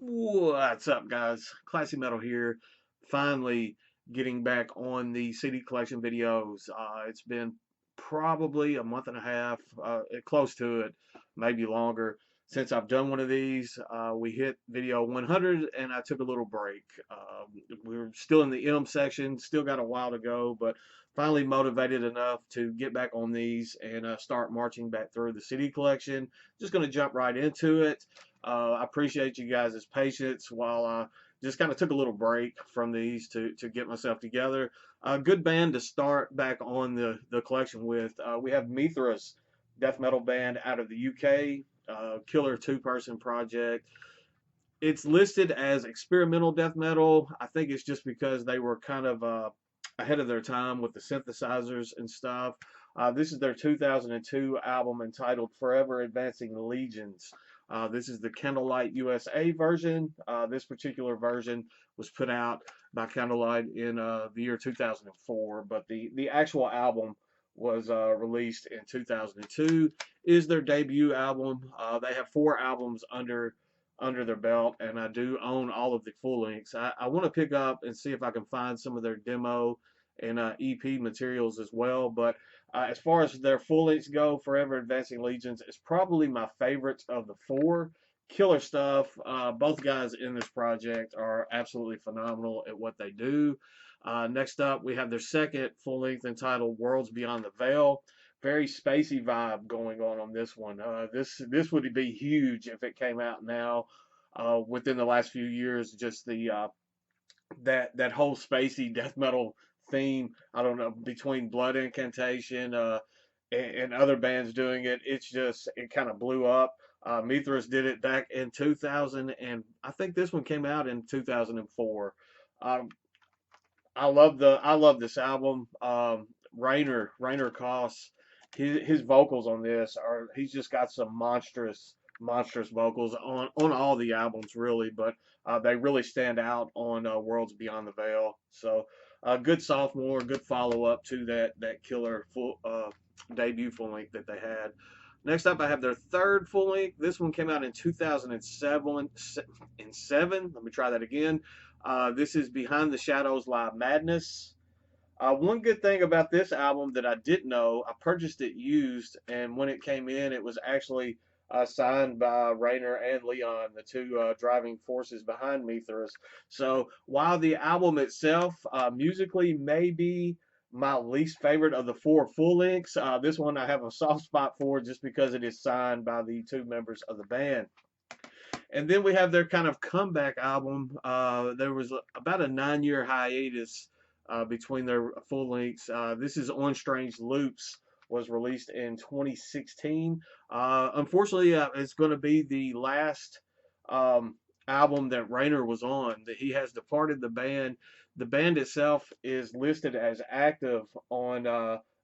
What's up, guys? Classy Metal here. Finally getting back on the CD collection videos. It's been probably a month and a half, close to it, maybe longer, since I've done one of these. We hit video 100 and I took a little break. We're still in the M section, still got a while to go, but finally motivated enough to get back on these and start marching back through the CD collection. Just going to jump right into it. I appreciate you guys' patience while I just kind of took a little break from these to get myself together. A good band to start back on the collection with. We have Mithras, death metal band out of the UK, killer two-person project. It's listed as experimental death metal. I think it's just because they were kind of ahead of their time with the synthesizers and stuff. This is their 2002 album entitled Forever Advancing Legions. This is the Candlelight USA version. This particular version was put out by Candlelight in the year 2004, but the actual album was released in 2002. Is their debut album. They have 4 albums under their belt, and I do own all of the full lengths. I want to pick up and see if I can find some of their demo and EP materials as well. But as far as their full lengths go, Forever Advancing Legions is probably my favorite of the 4. Killer stuff. Both guys in this project are absolutely phenomenal at what they do. Next up, we have their second full length entitled Worlds Beyond the Veil. Very spacey vibe going on this one. This would be huge if it came out now. Within the last few years, just the that whole spacey death metal theme. I don't know, between Blood Incantation and other bands doing it. It kind of blew up. Mithras did it back in 2000, and I think this one came out in 2004. Um, I love this album. Rainer Koss, his vocals on this are he's just got some monstrous vocals on all the albums really, but they really stand out on Worlds Beyond the Veil. So good sophomore, good follow up to that killer full debut full length that they had. Next up, I have their third full length. This one came out in 2007. Let me try that again. This is Behind the Shadows Lie Madness. One good thing about this album that I didn't know, I purchased it used, and when it came in, it was actually signed by Rainer and Leon, the two driving forces behind Mithras. So while the album itself, musically, may be my least favorite of the 4 full lengths, this one I have a soft spot for just because it is signed by the 2 members of the band. And then we have their kind of comeback album. There was about a 9-year hiatus between their full lengths. This is On Strange Loops, was released in 2016. Unfortunately, it's going to be the last album that Rainer was on. That he has departed the band. The band itself is listed as active on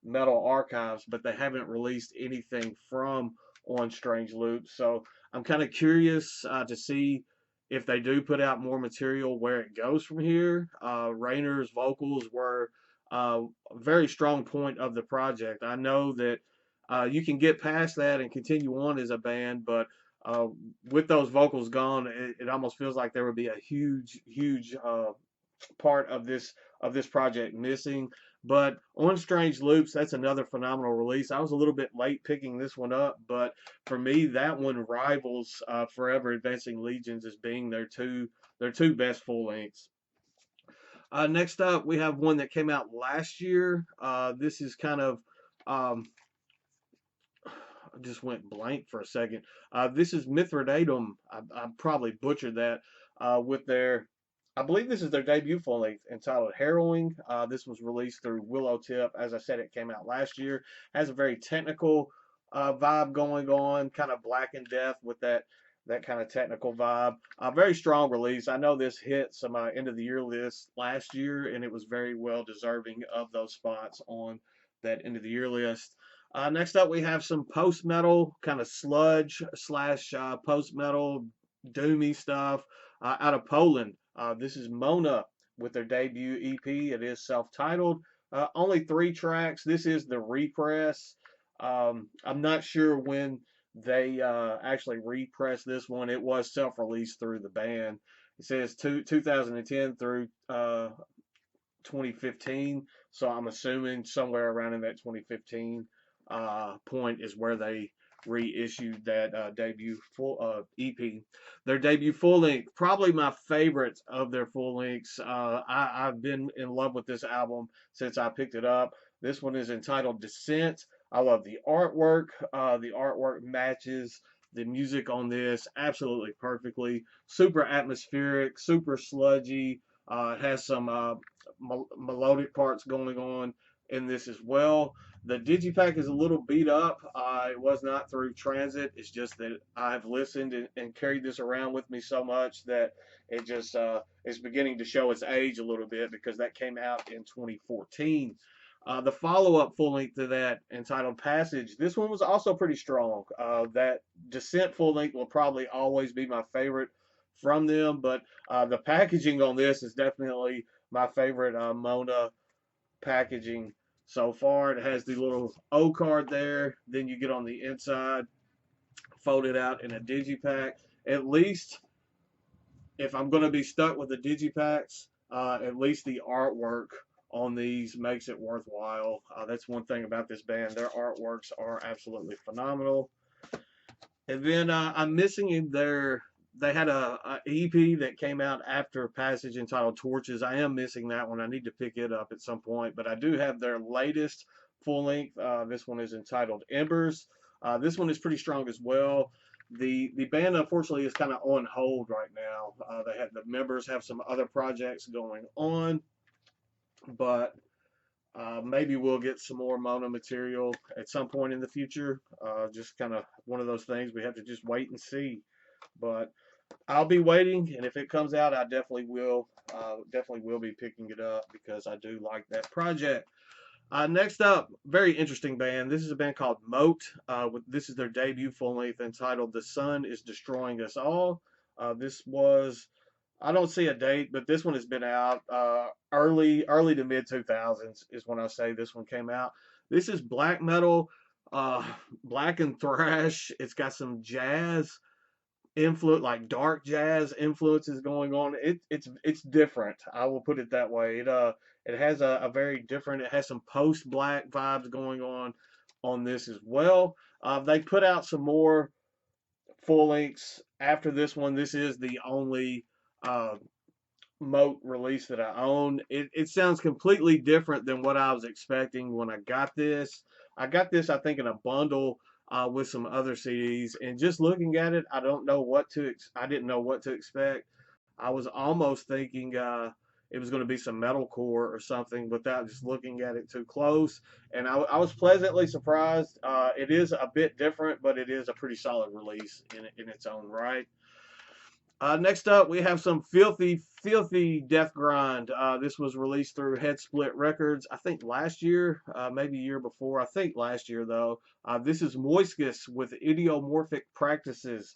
Metal Archives, but they haven't released anything from On Strange Loops. So I'm kind of curious to see if they do put out more material where it goes from here. Rainer's vocals were a very strong point of the project. I know that you can get past that and continue on as a band, but uh, with those vocals gone, it almost feels like there would be a huge part of this project missing. But On Strange Loops, that's another phenomenal release. I was a little bit late picking this one up, but for me, that one rivals Forever Advancing Legions as being their two best full lengths. Next up, we have one that came out last year. This is kind of um, I just went blank for a second. This is Mithridatum. I probably butchered that with their. I believe this is their debut full length entitled Harrowing. This was released through Willow Tip. As I said, it came out last year. Has a very technical vibe going on, kind of Black and Death with that kind of technical vibe. Very strong release. I know this hit some end of the year list last year, and it was very well deserving of those spots on that end of the year list. Next up, we have some post metal, kind of sludge slash post metal doomy stuff out of Poland. This is Mona with their debut EP. It is self titled. Only 3 tracks. This is the repress. I'm not sure when they actually repressed this one. It was self-released through the band. It says 2010 through 2015. So I'm assuming somewhere around in that 2015 point is where they reissued that debut full EP. Their debut full length, probably my favorite of their full lengths. I've been in love with this album since I picked it up. This one is entitled Descent. I love the artwork. The artwork matches the music on this absolutely perfectly. Super atmospheric, super sludgy. It has some melodic parts going on in this as well. The digipack is a little beat up. It was not through transit. It's just that I've listened and carried this around with me so much that it just is beginning to show its age a little bit, because that came out in 2014. The follow-up full length to that, entitled Passage, this one was also pretty strong. That Descent full length will probably always be my favorite from them, but the packaging on this is definitely my favorite Mona packaging so far. It has the little O card there. Then you get on the inside, folded out in a digipack. At least if I'm going to be stuck with the digipacks, at least the artwork on these makes it worthwhile. That's one thing about this band. Their artworks are absolutely phenomenal. And then I'm missing in their. They had a EP that came out after Passage entitled Torches. I am missing that one. I need to pick it up at some point. But I do have their latest full length. This one is entitled Embers. This one is pretty strong as well. The band unfortunately is kind of on hold right now. The members have some other projects going on, but maybe we'll get some more Mona material at some point in the future. Just kind of one of those things we have to just wait and see. But I'll be waiting, and if it comes out, I definitely will. Definitely will be picking it up because I do like that project. Next up, very interesting band. This is a band called Moat. This is their debut full length entitled "The Sun Is Destroying Us All." This was, I don't see a date, but this one has been out early to mid 2000s is when I say this one came out. This is black metal, black and thrash. It's got some jazz influence, like dark jazz influences going on. It's different. I will put it that way. It has a very different. It has some post black vibes going on this as well. They put out some more full lengths after this one. This is the only uh, Moat release that I own. It sounds completely different than what I was expecting when I got this. I got this, I think, in a bundle with some other CDs, and just looking at it, I didn't know what to expect. I was almost thinking it was going to be some metalcore or something without just looking at it too close, and I was pleasantly surprised. It is a bit different, but it is a pretty solid release in its own right. Next up, we have some filthy death grind. This was released through Head Split Records, I think last year, maybe year before. I think last year, though. This is Moiscus with Idiomorphic Practices.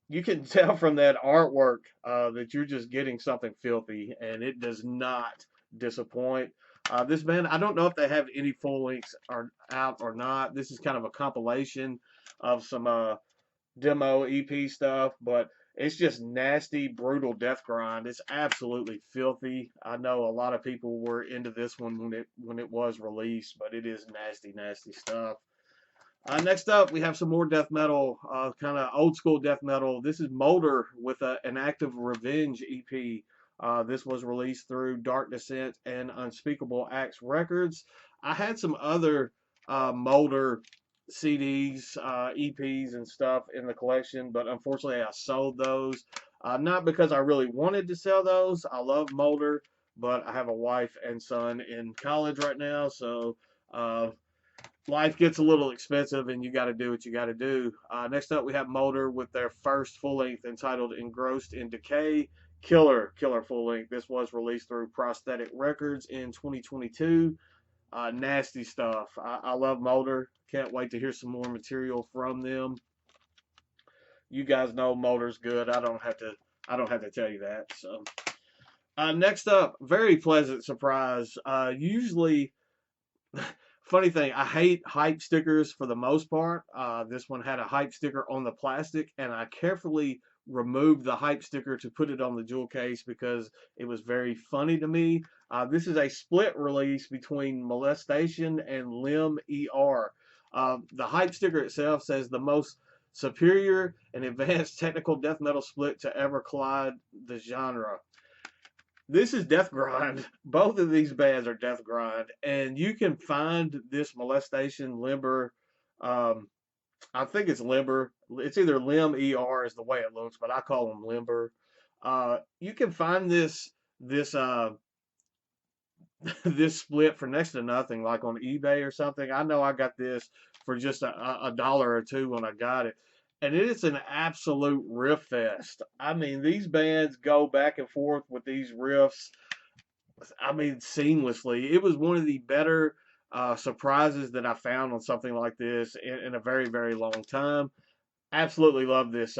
You can tell from that artwork that you're just getting something filthy, and it does not disappoint. This band, I don't know if they have any full lengths are out or not. This is kind of a compilation of some demo EP stuff, but it's just nasty, brutal death grind. It's absolutely filthy. I know a lot of people were into this one when it was released, but it is nasty, nasty stuff. Next up, we have some more death metal, kind of old school death metal. This is Molder with an Active Revenge EP. This was released through Dark Descent and Unspeakable Acts Records. I had some other Molder CDs, EPs, and stuff in the collection, but unfortunately I sold those. Not because I really wanted to sell those. I love Molder, but I have a wife and son in college right now, so life gets a little expensive, and you got to do what you got to do. Next up, we have Molder with their first full length entitled "Engrossed in Decay." Killer full length. This was released through Prosthetic Records in 2022. Nasty stuff. I love Molder. Can't wait to hear some more material from them. You guys know Molder's good. I don't have to tell you that. So next up, very pleasant surprise. Usually Funny thing, I hate hype stickers for the most part. This one had a hype sticker on the plastic, and I carefully removed the hype sticker to put it on the jewel case because it was very funny to me. This is a split release between Molestation and Limb ER. The hype sticker itself says the most superior and advanced technical death metal split to ever collide the genre. This is death grind. Both of these bands are death grind, and you can find this Molestation Limber. Um, I think it's Limber. It's either Limb ER is the way it looks, but I call them Limber. You can find this this split for next to nothing, like on eBay or something. I know I got this for just a dollar or two when I got it. And it is an absolute riff fest. I mean, these bands go back and forth with these riffs, I mean, seamlessly. It was one of the better surprises that I found on something like this in a very, very long time. Absolutely love this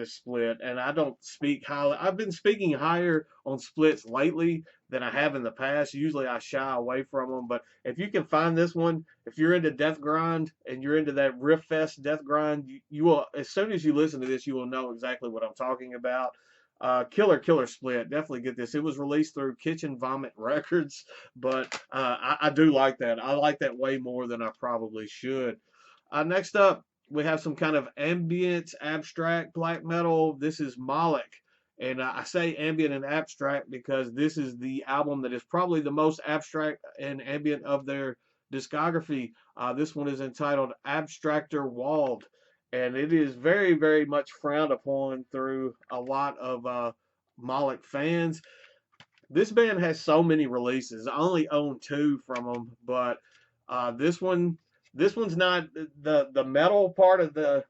split, and I don't speak highly. I've been speaking higher on splits lately than I have in the past. Usually I shy away from them, but if you can find this one, if you're into death grind and you're into that riff fest death grind, you will, as soon as you listen to this, you will know exactly what I'm talking about. Killer split. Definitely get this. It was released through Kitchen Vomit Records, but I do like that. I like that way more than I probably should. Next up, we have some kind of ambient, abstract black metal. This is Moloch. And I say ambient and abstract because this is the album that is probably the most abstract and ambient of their discography. This one is entitled Abstractor Walled. And it is very, very much frowned upon through a lot of Moloch fans. This band has so many releases. I only own two from them, but this one's not the metal part of the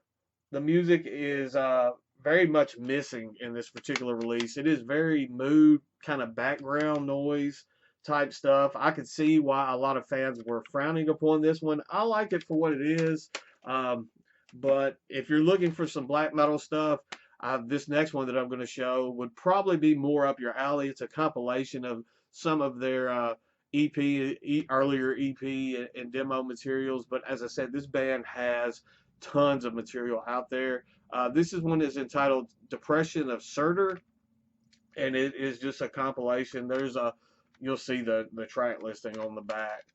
music is very much missing in this particular release. It is very mood kind of background noise type stuff. I could see why a lot of fans were frowning upon this one. I like it for what it is. Um, but if you're looking for some black metal stuff, this next one that I'm going to show would probably be more up your alley. It's a compilation of some of their earlier EP and demo materials. But as I said, this band has tons of material out there. This is one that's entitled Depression of Surtur, and it is just a compilation. You'll see the track listing on the back.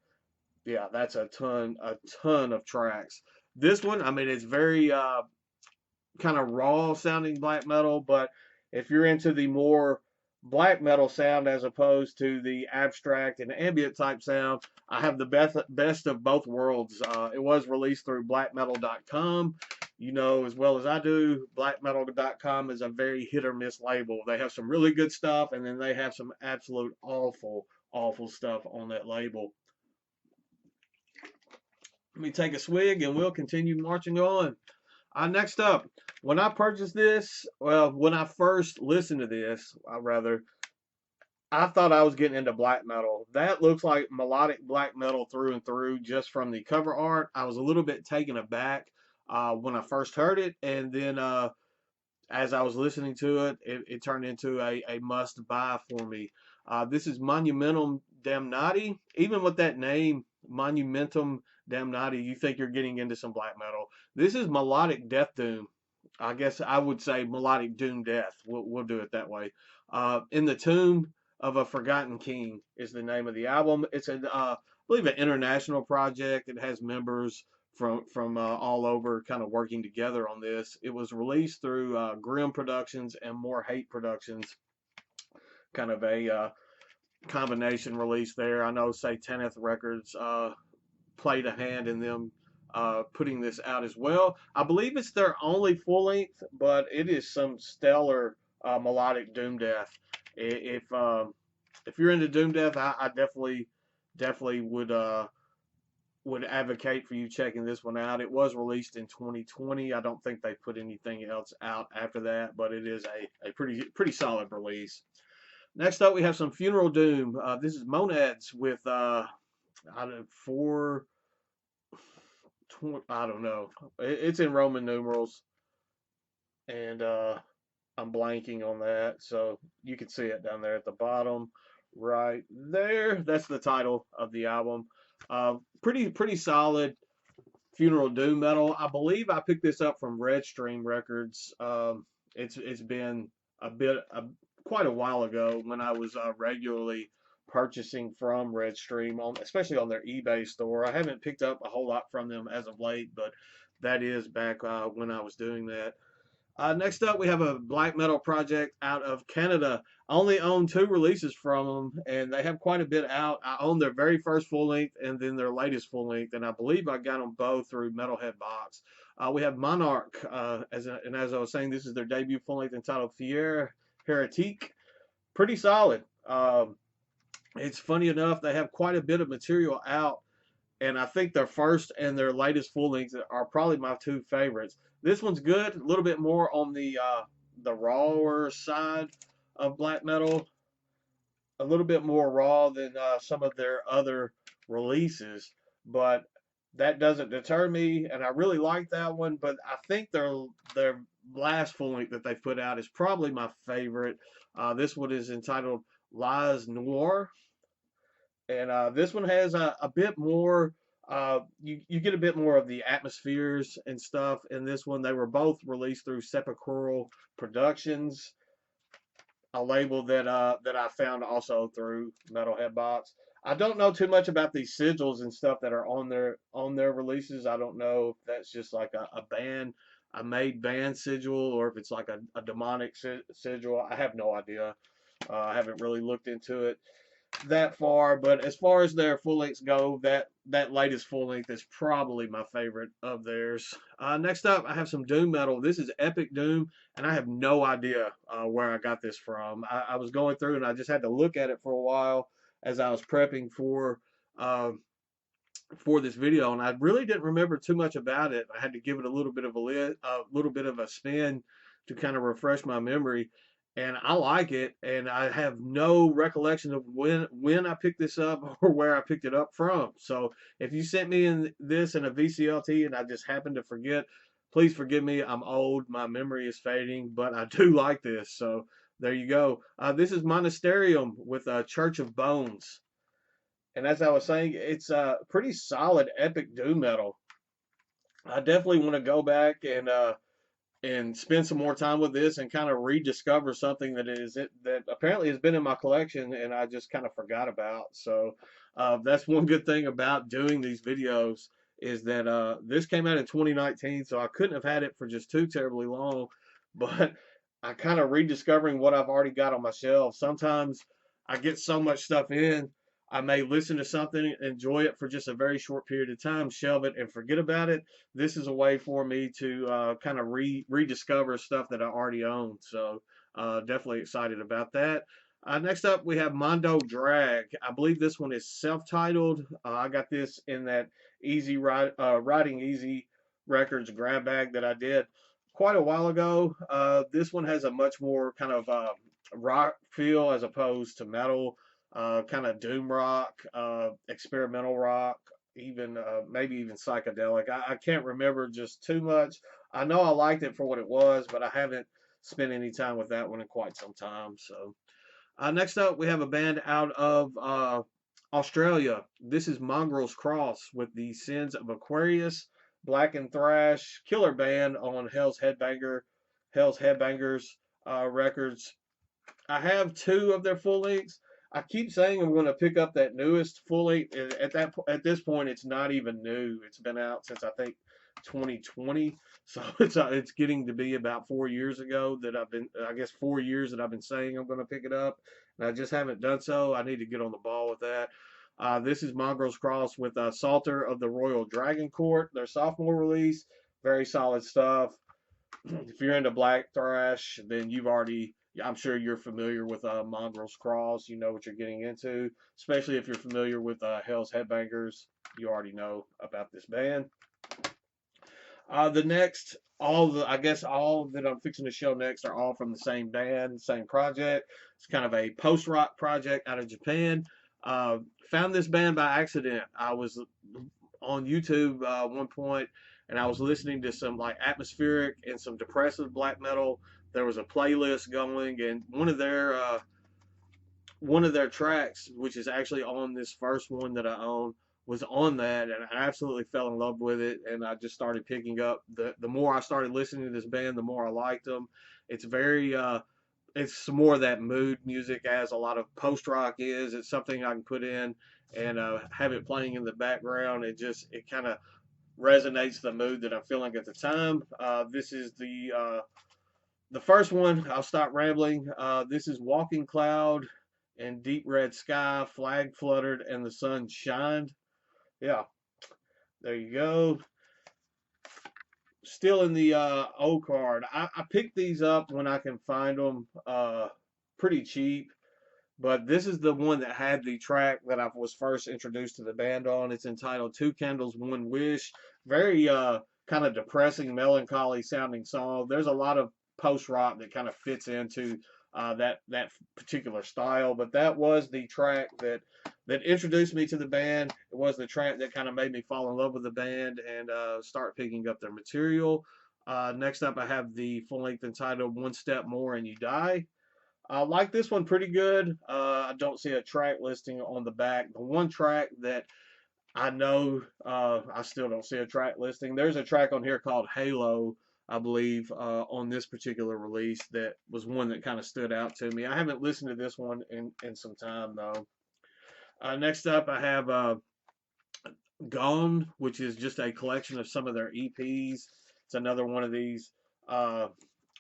Yeah, that's a ton of tracks. This one, I mean, it's very kind of raw sounding black metal, but if you're into the more black metal sound as opposed to the abstract and ambient type sound, I have the best of both worlds. It was released through blackmetal.com. You know as well as I do, blackmetal.com is a very hit or miss label. They have some really good stuff, and then they have some absolute awful stuff on that label. Let me take a swig and we'll continue marching on. Next up, when I purchased this, well, when I first listened to this, I thought I was getting into black metal. That looks like melodic black metal through and through just from the cover art. I was a little bit taken aback when I first heard it, and then as I was listening to it, it turned into a must buy for me. This is Monumentum Damnati. Even with that name, Monumentum Damnati, you think you're getting into some black metal. This is melodic death doom. I guess I would say melodic doom death. We'll do it that way. In the Tomb of a Forgotten King is the name of the album. It's I believe an international project. It has members from all over kind of working together on this. It was released through Grim Productions and More Hate Productions, kind of a combination release there. I know Satanith Records played a hand in them putting this out as well. I believe it's their only full length, but it is some stellar melodic doom death. If you're into doom death, I definitely would advocate for you checking this one out. It was released in 2020. I don't think they put anything else out after that, but it is a pretty solid release. Next up, we have some Funeral Doom. This is Monads with I don't know. It's in Roman numerals, and I'm blanking on that, so you can see it down there at the bottom right there. That's the title of the album. Pretty solid funeral doom metal. I believe I picked this up from Redstream Records. It's been a bit quite a while ago when I was regularly purchasing from Redstream, especially on their eBay store. I haven't picked up a whole lot from them as of late, but that is back when I was doing that. Next up, we have a black metal project out of Canada. I only own two releases from them, and they have quite a bit out. I own their very first full length and then their latest full length, and I believe I got them both through Metalhead Box. We have Monarch, and as I was saying, this is their debut full length entitled Fier Heretique. Pretty solid. It's funny enough, they have quite a bit of material out, and I think their first and their latest full lengths are probably my two favorites. This one's good, a little bit more on the rawer side of black metal, a little bit more raw than some of their other releases, but that doesn't deter me, and I really like that one. But I think their last full length that they put out is probably my favorite. This one is entitled Lies Noir, and this one has a bit more. You get a bit more of the atmospheres and stuff in this one. They were both released through Sepulchral Productions, a label that I found also through Metalhead Box. I don't know too much about these sigils and stuff that are on their releases. I don't know if that's just like a made band sigil, or if it's like a demonic sigil. I have no idea. I haven't really looked into it that far, but as far as their full lengths go, that latest full length is probably my favorite of theirs. Next up, I have some doom metal. This is Epic Doom, and I have no idea where I got this from. I was going through and I just had to look at it for a while as I was prepping uh, for this video, and I really didn't remember too much about it. I had to give it a little bit of a little bit of a spin to kind of refresh my memory, and I like it, and I have no recollection of when I picked this up or where I picked it up from. So if you sent me this in a VCLT and I just happened to forget, please forgive me. I'm old, my memory is fading, but I do like this. So there you go. This is Monasterium with Church of Bones. And as I was saying, it's a pretty solid epic doom metal. I definitely want to go back and spend some more time with this and kind of rediscover something that apparently has been in my collection and I just kind of forgot about. So that's one good thing about doing these videos, is that this came out in 2019, so I couldn't have had it for just too terribly long. But I kind of rediscovering what I've already got on my shelf. Sometimes I get so much stuff in, I may listen to something, enjoy it for just a very short period of time, shelve it, and forget about it. This is a way for me to kind of rediscover stuff that I already own. So definitely excited about that. Next up, we have Mondo Drag. I believe this one is self-titled. I got this in that Riding Easy Records grab bag that I did quite a while ago. This one has a much more kind of rock feel as opposed to metal. Kind of doom rock, experimental rock, even maybe even psychedelic. I can't remember just too much. I know I liked it for what it was, but I haven't spent any time with that one in quite some time. So next up, we have a band out of Australia. This is Mongrel's Cross with the Sins of Aquarius, Black and Thrash, killer band on Hell's Headbangers records. I have two of their full lengths. I keep saying I'm going to pick up that newest full length. At this point, it's not even new. It's been out since I think 2020. So it's getting to be about 4 years ago that I guess 4 years that I've been saying I'm going to pick it up, and I just haven't done so. I need to get on the ball with that. This is Mongrel's Cross with Salter of the Royal Dragon Court, their sophomore release. Very solid stuff. If you're into black thrash, then I'm sure you're familiar with Mongrel's Cross. You know what you're getting into, especially if you're familiar with Hell's Headbangers. You already know about this band. I guess all that I'm fixing to show next are all from the same band, same project. It's kind of a post-rock project out of Japan. Found this band by accident. I was on YouTube one point, and I was listening to some like atmospheric and some depressive black metal. There was a playlist going, and one of their tracks, which is actually on this first one that I own, was on that, and I absolutely fell in love with it. And I just started picking up the more I started listening to this band, the more I liked them. It's very it's more of that mood music, as a lot of post rock is. It's something I can put in and have it playing in the background. It kind of resonates the mood that I'm feeling at the time. This is the first one. I'll stop rambling. This is Walking Cloud and Deep Red Sky, Flag Fluttered and the Sun Shined. Yeah, there you go. Still in the O card. I pick these up when I can find them pretty cheap. But this is the one that had the track that I was first introduced to the band on. It's entitled Two Candles, One Wish. Very kind of depressing, melancholy sounding song. There's a lot of post rock that kind of fits into that particular style. But that was the track that introduced me to the band. It was the track that kind of made me fall in love with the band and start picking up their material. Next up, I have the full length entitled One Step More and You Die. I like this one pretty good. I don't see a track listing on the back. The one track that I know, I still don't see a track listing. There's a track on here called Halo, I believe, on this particular release that was one that kind of stood out to me. I haven't listened to this one in some time, though. Next up, I have Gone, which is just a collection of some of their EPs. It's another one of these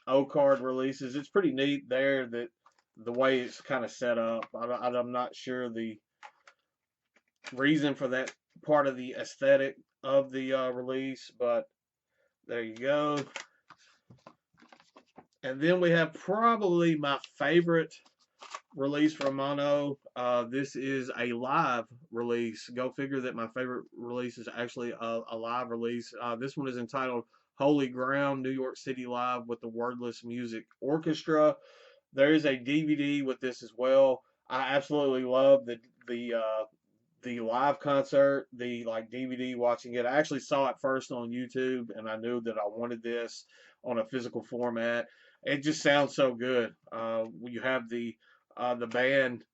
O card releases. It's pretty neat there that the way it's kind of set up. I'm not sure the reason for that part of the aesthetic of the release, but there you go. And then we have probably my favorite release from Mono. This is a live release. Go figure that my favorite release is actually a live release. This one is entitled Holy Ground, New York City Live with the Wordless Music Orchestra. There is a DVD with this as well. I absolutely love the live concert, the like DVD watching it. I actually saw it first on YouTube, and I knew that I wanted this on a physical format. It just sounds so good. You have the band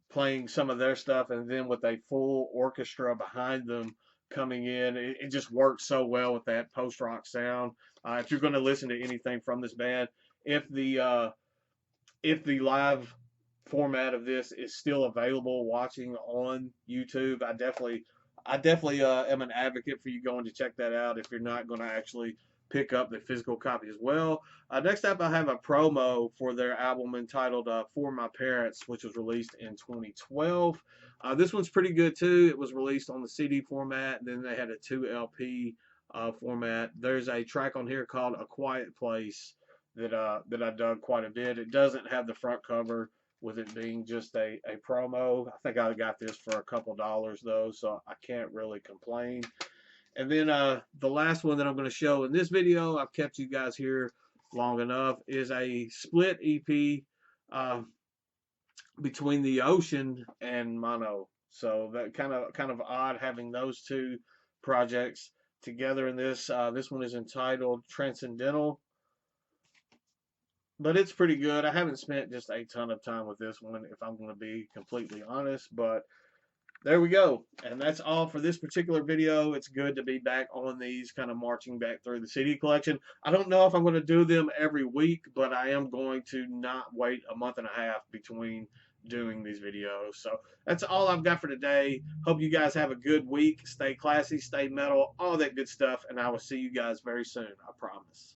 playing some of their stuff, and then with a full orchestra behind them coming in, it just works so well with that post rock sound. If you're going to listen to anything from this band, if the live format of this is still available watching on YouTube, I definitely am an advocate for you going to check that out if you're not going to actually pick up the physical copy as well. Next up, I have a promo for their album entitled For My Parents, which was released in 2012. This one's pretty good too. It was released on the CD format, then they had a 2 LP format. There's a track on here called A Quiet Place that I dug quite a bit. It doesn't have the front cover, with it being just a promo. I think I got this for a couple dollars though, so I can't really complain. And then the last one that I'm going to show in this video, I've kept you guys here long enough, is a split EP between The Ocean and Mono. So that kind of odd having those two projects together in this. This one is entitled Transcendental, but it's pretty good. I haven't spent just a ton of time with this one, if I'm going to be completely honest, but there we go. And that's all for this particular video. It's good to be back on these, kind of marching back through the CD collection. I don't know if I'm going to do them every week, but I am going to not wait a month and a half between doing these videos. So that's all I've got for today. Hope you guys have a good week. Stay classy, stay metal, all that good stuff. And I will see you guys very soon. I promise.